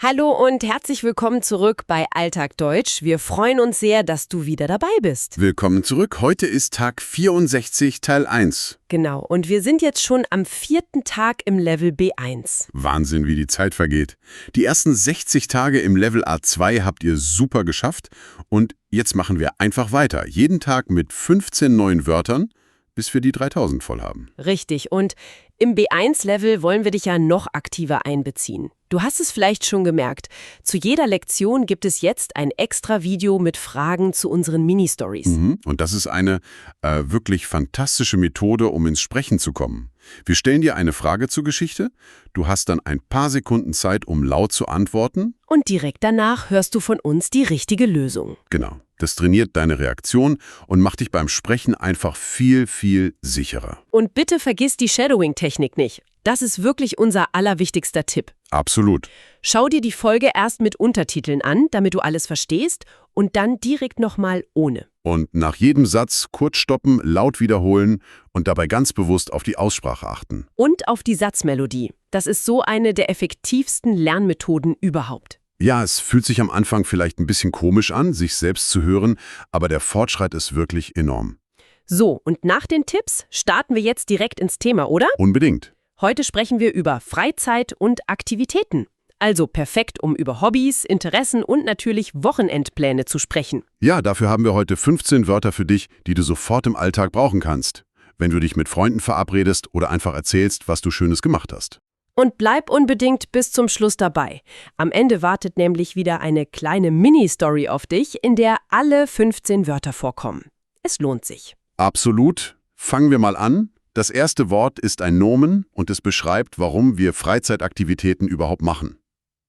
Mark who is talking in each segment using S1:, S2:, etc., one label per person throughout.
S1: Hallo und herzlich willkommen zurück bei Alltag Deutsch. Wir freuen uns sehr, dass du wieder dabei bist.
S2: Willkommen zurück. Heute ist Tag 64, Teil 1.
S1: Genau, und wir sind jetzt schon am 4. Tag im Level B1.
S2: Wahnsinn, wie die Zeit vergeht. Die ersten 60 Tage im Level A2 habt ihr super geschafft. Und jetzt machen wir einfach weiter. Jeden Tag mit 15 neuen Wörtern, bis wir die 3000 voll haben.
S1: Richtig, und im B1-Level wollen wir dich ja noch aktiver einbeziehen. Du hast es vielleicht schon gemerkt. Zu jeder Lektion gibt es jetzt ein extra Video mit Fragen zu unseren Mini-Stories.
S2: Und das ist eine wirklich fantastische Methode, um ins Sprechen zu kommen. Wir stellen dir eine Frage zur Geschichte. Du hast dann ein paar Sekunden Zeit, um laut zu antworten.
S1: Und direkt danach hörst du von uns die richtige Lösung.
S2: Genau. Das trainiert deine Reaktion und macht dich beim Sprechen einfach viel, viel sicherer.
S1: Und bitte vergiss die Shadowing-Technik nicht. Das ist wirklich unser allerwichtigster Tipp.
S2: Absolut.
S1: Schau dir die Folge erst mit Untertiteln an, damit du alles verstehst, und dann direkt nochmal ohne.
S2: Und nach jedem Satz kurz stoppen, laut wiederholen und dabei ganz bewusst auf die Aussprache achten.
S1: Und auf die Satzmelodie. Das ist so eine der effektivsten Lernmethoden überhaupt.
S2: Ja, es fühlt sich am Anfang vielleicht ein bisschen komisch an, sich selbst zu hören, aber der Fortschritt ist wirklich enorm.
S1: So, und nach den Tipps starten wir jetzt direkt ins Thema, oder?
S2: Unbedingt.
S1: Heute sprechen wir über Freizeit und Aktivitäten. Also perfekt, um über Hobbys, Interessen und natürlich Wochenendpläne zu sprechen.
S2: Ja, dafür haben wir heute 15 Wörter für dich, die du sofort im Alltag brauchen kannst, wenn du dich mit Freunden verabredest oder einfach erzählst, was du Schönes gemacht hast.
S1: Und bleib unbedingt bis zum Schluss dabei. Am Ende wartet nämlich wieder eine kleine Mini-Story auf dich, in der alle 15 Wörter vorkommen. Es lohnt sich.
S2: Absolut. Fangen wir mal an. Das erste Wort ist ein Nomen und es beschreibt, warum wir Freizeitaktivitäten überhaupt machen.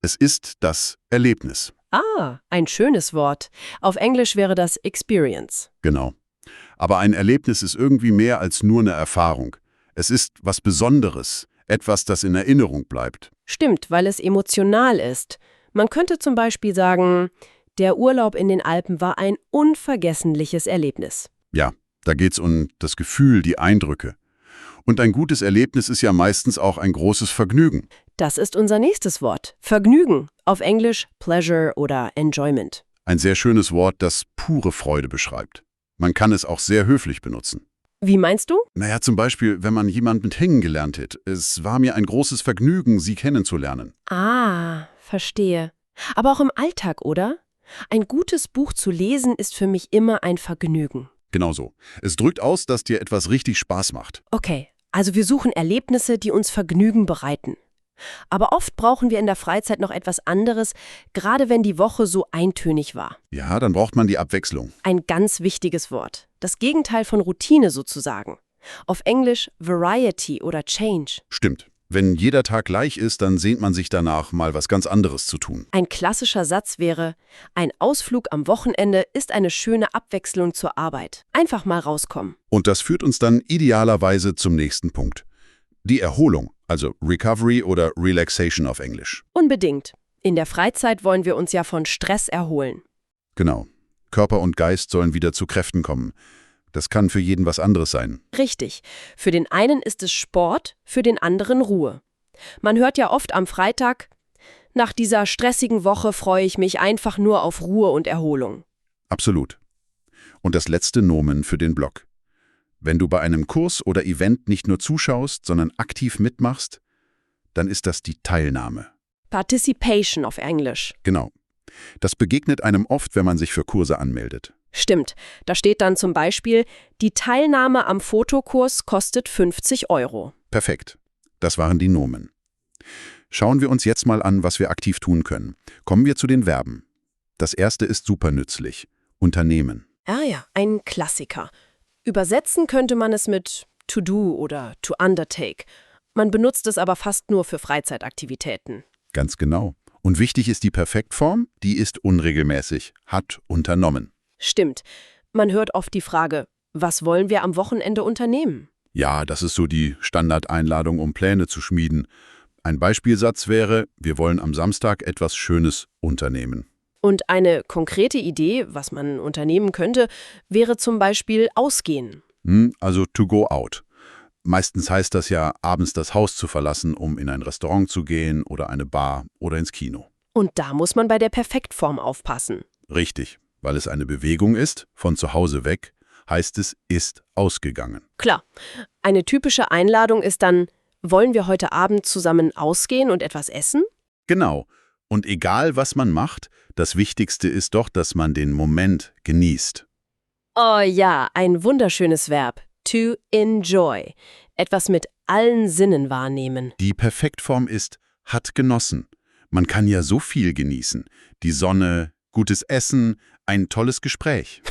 S2: Es ist das Erlebnis.
S1: Ah, ein schönes Wort. Auf Englisch wäre das Experience.
S2: Genau. Aber ein Erlebnis ist irgendwie mehr als nur eine Erfahrung. Es ist was Besonderes, etwas, das in Erinnerung bleibt.
S1: Stimmt, weil es emotional ist. Man könnte zum Beispiel sagen, der Urlaub in den Alpen war ein unvergessliches Erlebnis.
S2: Ja, da geht's um das Gefühl, die Eindrücke. Und ein gutes Erlebnis ist ja meistens auch ein großes Vergnügen.
S1: Das ist unser nächstes Wort. Vergnügen. Auf Englisch Pleasure oder Enjoyment.
S2: Ein sehr schönes Wort, das pure Freude beschreibt. Man kann es auch sehr höflich benutzen.
S1: Wie meinst du?
S2: Naja, zum Beispiel, wenn man jemanden kennengelernt hat. Es war mir ein großes Vergnügen, Sie kennenzulernen.
S1: Ah, verstehe. Aber auch im Alltag, oder? Ein gutes Buch zu lesen ist für mich immer ein Vergnügen.
S2: Genau so. Es drückt aus, dass dir etwas richtig Spaß macht.
S1: Okay, also wir suchen Erlebnisse, die uns Vergnügen bereiten. Aber oft brauchen wir in der Freizeit noch etwas anderes, gerade wenn die Woche so eintönig war.
S2: Ja, dann braucht man die Abwechslung.
S1: Ein ganz wichtiges Wort. Das Gegenteil von Routine sozusagen. Auf Englisch Variety oder Change.
S2: Stimmt. Wenn jeder Tag gleich ist, dann sehnt man sich danach, mal was ganz anderes zu tun.
S1: Ein klassischer Satz wäre, ein Ausflug am Wochenende ist eine schöne Abwechslung zur Arbeit. Einfach mal rauskommen.
S2: Und das führt uns dann idealerweise zum nächsten Punkt. Die Erholung, also Recovery oder Relaxation auf Englisch.
S1: Unbedingt. In der Freizeit wollen wir uns ja von Stress erholen.
S2: Genau. Körper und Geist sollen wieder zu Kräften kommen. Das kann für jeden was anderes sein.
S1: Richtig. Für den einen ist es Sport, für den anderen Ruhe. Man hört ja oft am Freitag, nach dieser stressigen Woche freue ich mich einfach nur auf Ruhe und Erholung.
S2: Absolut. Und das letzte Nomen für den Blog. Wenn du bei einem Kurs oder Event nicht nur zuschaust, sondern aktiv mitmachst, dann ist das die Teilnahme.
S1: Participation auf Englisch.
S2: Genau. Das begegnet einem oft, wenn man sich für Kurse anmeldet.
S1: Stimmt. Da steht dann zum Beispiel, die Teilnahme am Fotokurs kostet 50 €.
S2: Perfekt. Das waren die Nomen. Schauen wir uns jetzt mal an, was wir aktiv tun können. Kommen wir zu den Verben. Das erste ist super nützlich. Unternehmen.
S1: Ah ja, ein Klassiker. Übersetzen könnte man es mit to do oder to undertake. Man benutzt es aber fast nur für Freizeitaktivitäten.
S2: Ganz genau. Und wichtig ist die Perfektform, die ist unregelmäßig, hat unternommen.
S1: Stimmt. Man hört oft die Frage, was wollen wir am Wochenende unternehmen?
S2: Ja, das ist so die Standardeinladung, um Pläne zu schmieden. Ein Beispielsatz wäre, wir wollen am Samstag etwas Schönes unternehmen.
S1: Und eine konkrete Idee, was man unternehmen könnte, wäre zum Beispiel ausgehen.
S2: Also to go out. Meistens heißt das ja, abends das Haus zu verlassen, um in ein Restaurant zu gehen oder eine Bar oder ins Kino.
S1: Und da muss man bei der Perfektform aufpassen.
S2: Richtig, weil es eine Bewegung ist, von zu Hause weg, heißt es, ist ausgegangen.
S1: Klar, eine typische Einladung ist dann, wollen wir heute Abend zusammen ausgehen und etwas essen?
S2: Genau. Und egal, was man macht, das Wichtigste ist doch, dass man den Moment genießt.
S1: Oh ja, ein wunderschönes Verb. To enjoy. Etwas mit allen Sinnen wahrnehmen.
S2: Die Perfektform ist, hat genossen. Man kann ja so viel genießen. Die Sonne, gutes Essen, ein tolles Gespräch.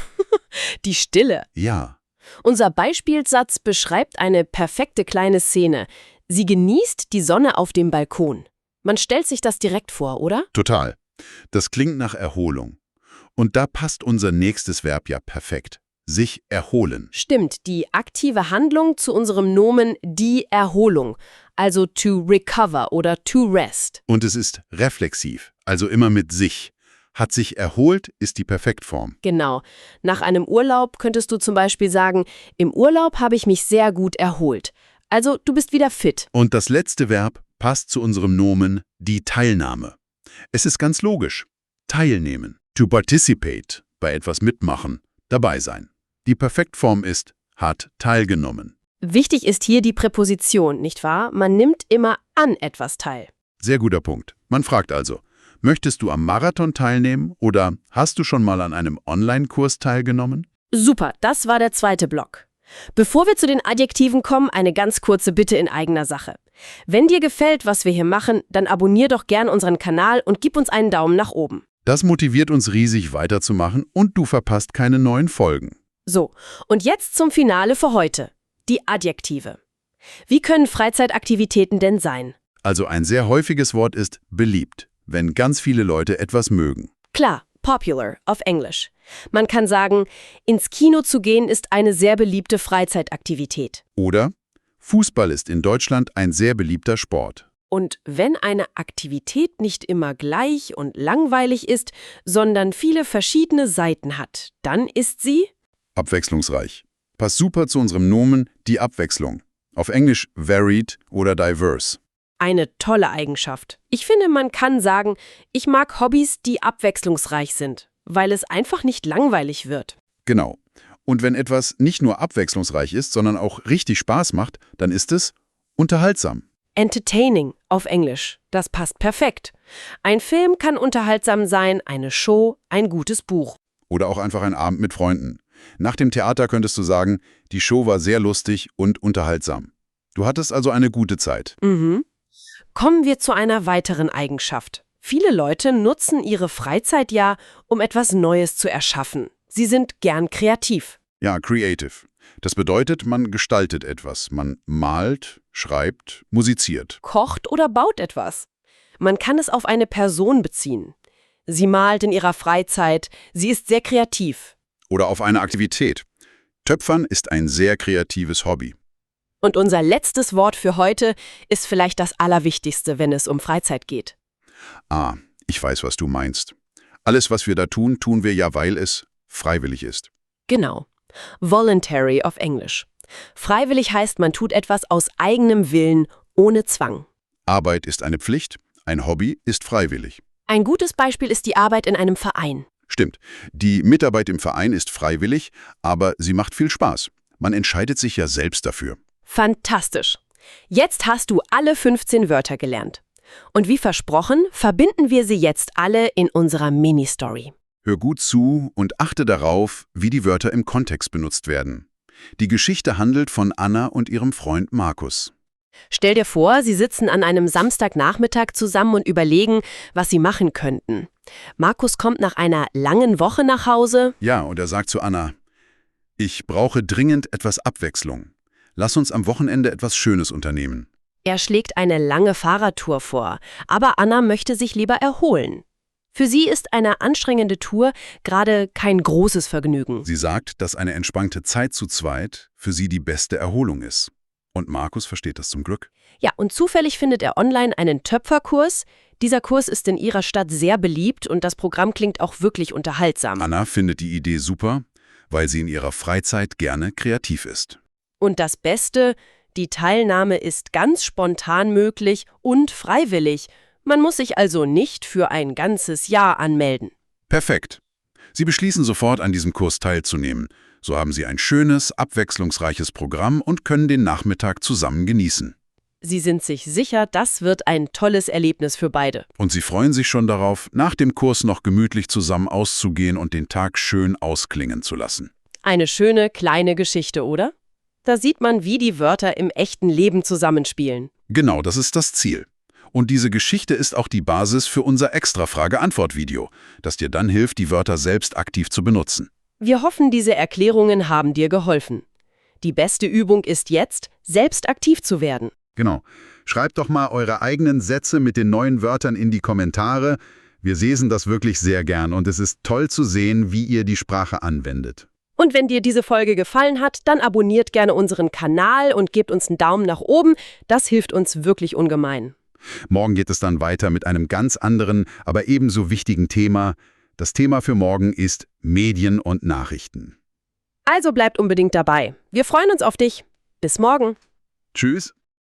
S1: Die Stille.
S2: Ja,
S1: Unser Beispielsatz beschreibt eine perfekte kleine Szene. Sie genießt die Sonne auf dem Balkon. Man stellt sich das direkt vor, oder?
S2: total. Das klingt nach Erholung. Und da passt unser nächstes Verb ja perfekt. Sich erholen.
S1: Stimmt, die aktive Handlung zu unserem Nomen die Erholung, also to recover oder to rest.
S2: Und es ist reflexiv, also immer mit sich. Hat sich erholt, ist die Perfektform.
S1: Genau. Nach einem Urlaub könntest du zum Beispiel sagen, im Urlaub habe ich mich sehr gut erholt. Also du bist wieder fit.
S2: Und das letzte Verb passt zu unserem Nomen, die Teilnahme. Es ist ganz logisch. Teilnehmen. To participate, bei etwas mitmachen, dabei sein. Die Perfektform ist, hat teilgenommen.
S1: Wichtig ist hier die Präposition, nicht wahr? Man nimmt immer an etwas teil.
S2: Sehr guter Punkt. Man fragt also, möchtest du am Marathon teilnehmen oder hast du schon mal an einem Online-Kurs teilgenommen?
S1: Super, das war der zweite Block. Bevor wir zu den Adjektiven kommen, eine ganz kurze Bitte in eigener Sache. Wenn dir gefällt, was wir hier machen, dann abonnier doch gern unseren Kanal und gib uns einen Daumen nach oben.
S2: Das motiviert uns riesig weiterzumachen und du verpasst keine neuen Folgen.
S1: So, und jetzt zum Finale für heute. Die Adjektive. Wie können Freizeitaktivitäten denn sein?
S2: Also ein sehr häufiges Wort ist beliebt, wenn ganz viele Leute etwas mögen.
S1: Klar, popular auf Englisch. Man kann sagen, ins Kino zu gehen ist eine sehr beliebte Freizeitaktivität.
S2: Oder Fußball ist in Deutschland ein sehr beliebter Sport.
S1: Und wenn eine Aktivität nicht immer gleich und langweilig ist, sondern viele verschiedene Seiten hat, dann ist sie
S2: Abwechslungsreich. Passt super zu unserem Nomen, die Abwechslung. Auf Englisch varied oder diverse.
S1: eine tolle Eigenschaft. Ich finde, man kann sagen, ich mag Hobbys, die abwechslungsreich sind, weil es einfach nicht langweilig wird.
S2: Genau. Und wenn etwas nicht nur abwechslungsreich ist, sondern auch richtig Spaß macht, dann ist es unterhaltsam.
S1: Entertaining auf Englisch, das passt perfekt. Ein Film kann unterhaltsam sein, eine Show, ein gutes Buch.
S2: Oder auch einfach ein Abend mit Freunden. Nach dem Theater könntest du sagen, die Show war sehr lustig und unterhaltsam. Du hattest also eine gute Zeit.
S1: Kommen wir zu einer weiteren Eigenschaft. Viele Leute nutzen ihre Freizeit ja, um etwas Neues zu erschaffen. Sie sind gern kreativ.
S2: Ja, creative. Das bedeutet, man gestaltet etwas. Man malt, schreibt, musiziert.
S1: Kocht oder baut etwas. Man kann es auf eine Person beziehen. Sie malt in ihrer Freizeit, sie ist sehr kreativ.
S2: Oder auf eine Aktivität. Töpfern ist ein sehr kreatives Hobby.
S1: Und unser letztes Wort für heute ist vielleicht das Allerwichtigste, wenn es um Freizeit geht.
S2: Ah, ich weiß, was du meinst. Alles, was wir da tun, tun wir ja, weil es freiwillig ist.
S1: Genau. Voluntary auf Englisch. Freiwillig heißt, man tut etwas aus eigenem Willen, ohne Zwang.
S2: Arbeit ist eine Pflicht, ein Hobby ist freiwillig.
S1: Ein gutes Beispiel ist die Arbeit in einem Verein.
S2: Stimmt, die Mitarbeit im Verein ist freiwillig, aber sie macht viel Spaß. Man entscheidet sich ja selbst dafür.
S1: Fantastisch. Jetzt hast du alle 15 Wörter gelernt. Und wie versprochen, verbinden wir sie jetzt alle in unserer Mini-Story.
S2: Hör gut zu und achte darauf, wie die Wörter im Kontext benutzt werden. Die Geschichte handelt von Anna und ihrem Freund Markus.
S1: Stell dir vor, sie sitzen an einem Samstagnachmittag zusammen und überlegen, was sie machen könnten. Markus kommt nach einer langen Woche nach Hause.
S2: Ja, und er sagt zu Anna, ich brauche dringend etwas Abwechslung. Lass uns am Wochenende etwas Schönes unternehmen.
S1: Er schlägt eine lange Fahrradtour vor, aber Anna möchte sich lieber erholen. Für sie ist eine anstrengende Tour gerade kein großes Vergnügen.
S2: Sie sagt, dass eine entspannte Zeit zu zweit für sie die beste Erholung ist. Und Markus versteht das zum Glück.
S1: Ja, und zufällig findet er online einen Töpferkurs. Dieser Kurs ist in ihrer Stadt sehr beliebt und das Programm klingt auch wirklich unterhaltsam.
S2: Anna findet die Idee super, weil sie in ihrer Freizeit gerne kreativ ist.
S1: Und das Beste, die Teilnahme ist ganz spontan möglich und freiwillig, Man muss sich also nicht für ein ganzes Jahr anmelden.
S2: Perfekt. Sie beschließen sofort, an diesem Kurs teilzunehmen. So haben Sie ein schönes, abwechslungsreiches Programm und können den Nachmittag zusammen genießen.
S1: Sie sind sich sicher, das wird ein tolles Erlebnis für beide.
S2: Und Sie freuen sich schon darauf, nach dem Kurs noch gemütlich zusammen auszugehen und den Tag schön ausklingen zu lassen.
S1: Eine schöne, kleine Geschichte, oder? Da sieht man, wie die Wörter im echten Leben zusammenspielen.
S2: Genau, das ist das Ziel. Und diese Geschichte ist auch die Basis für unser Extra-Frage-Antwort-Video, das dir dann hilft, die Wörter selbst aktiv zu benutzen.
S1: Wir hoffen, diese Erklärungen haben dir geholfen. Die beste Übung ist jetzt, selbst aktiv zu werden.
S2: Genau. Schreibt doch mal eure eigenen Sätze mit den neuen Wörtern in die Kommentare. Wir lesen das wirklich sehr gern und es ist toll zu sehen, wie ihr die Sprache anwendet.
S1: Und wenn dir diese Folge gefallen hat, dann abonniert gerne unseren Kanal und gebt uns einen Daumen nach oben. Das hilft uns wirklich ungemein.
S2: Morgen geht es dann weiter mit einem ganz anderen, aber ebenso wichtigen Thema. Das Thema für morgen ist Medien und Nachrichten.
S1: Also bleibt unbedingt dabei. Wir freuen uns auf dich. Bis morgen.
S2: Tschüss.